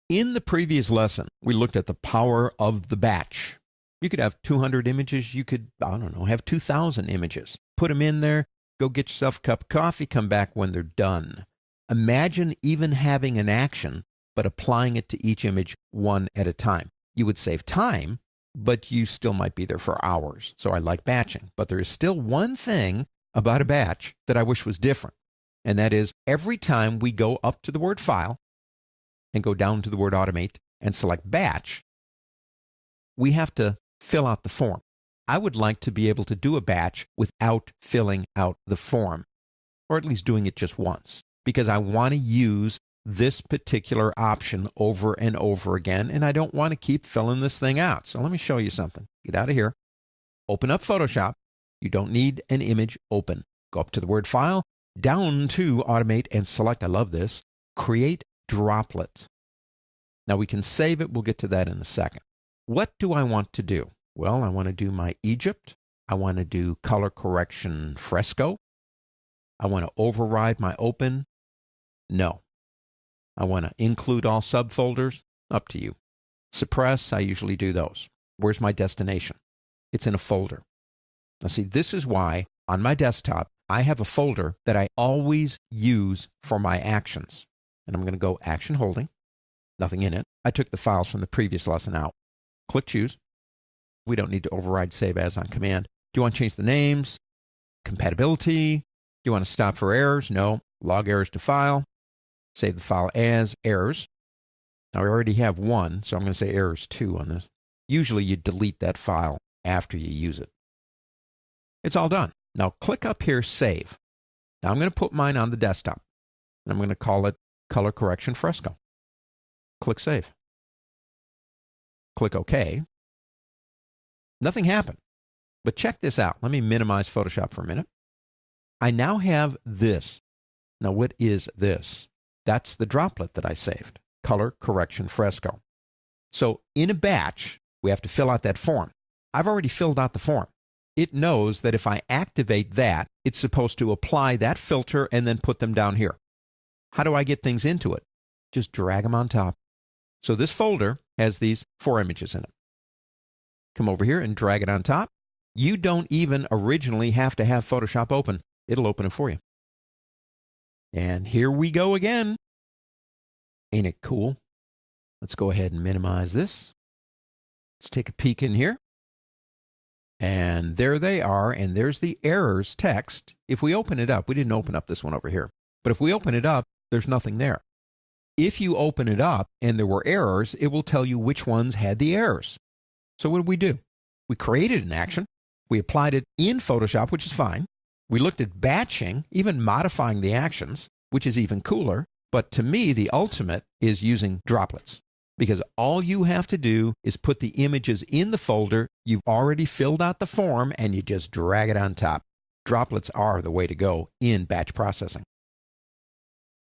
In the previous lesson, we looked at the power of the batch. You could have 200 images. You could, I don't know, have 2,000 images. Put them in there, go get yourself a cup of coffee, come back when they're done. Imagine even having an action, but applying it to each image one at a time. You would save time, but you still might be there for hours. So I like batching. But there is still one thing about a batch that I wish was different. And that is every time we go up to the word file and go down to the word automate and select batch, we have to fill out the form. I would like to be able to do a batch without filling out the form, or at least doing it just once, because I want to use this particular option over and over again, and I don't want to keep filling this thing out. So let me show you something. Get out of here. Open up Photoshop. You don't need an image open. Go up to the word file, down to automate, and select, I love this, create droplet. Now we can save it. We'll get to that in a second. What do I want to do? Well, I want to do my Egypt. I want to do color correction fresco. I want to override my open. No. I want to include all subfolders. Up to you. Suppress, I usually do those. Where's my destination? It's in a folder. Now see, this is why on my desktop, I have a folder that I always use for my actions. And I'm going to go action holding. Nothing in it. I took the files from the previous lesson out. Click choose. We don't need to override save as on command. Do you want to change the names? Compatibility? Do you want to stop for errors? No. Log errors to file. Save the file as errors. Now I already have one, so I'm going to say errors 2 on this. Usually you delete that file after you use it. It's all done. Now click up here, save. Now I'm going to put mine on the desktop. And I'm going to call it Color Correction Fresco. Click save. Click OK. Nothing happened. But check this out. Let me minimize Photoshop for a minute. I now have this. Now what is this? That's the droplet that I saved. Color Correction Fresco. So in a batch, we have to fill out that form. I've already filled out the form. It knows that if I activate that, it's supposed to apply that filter and then put them down here. How do I get things into it? Just drag them on top. So this folder has these 4 images in it. Come over here and drag it on top. You don't even originally have to have Photoshop open. It'll open it for you. And here we go again. Ain't it cool? Let's go ahead and minimize this. Let's take a peek in here. And there they are, and there's the errors text. If we open it up, we didn't open up this one over here, but if we open it up, there's nothing there. If you open it up and there were errors, it will tell you which ones had the errors. So what did we do? We created an action. We applied it in Photoshop, which is fine. We looked at batching, even modifying the actions, which is even cooler. But to me, the ultimate is using droplets, because all you have to do is put the images in the folder. You've already filled out the form, and you just drag it on top. Droplets are the way to go in batch processing.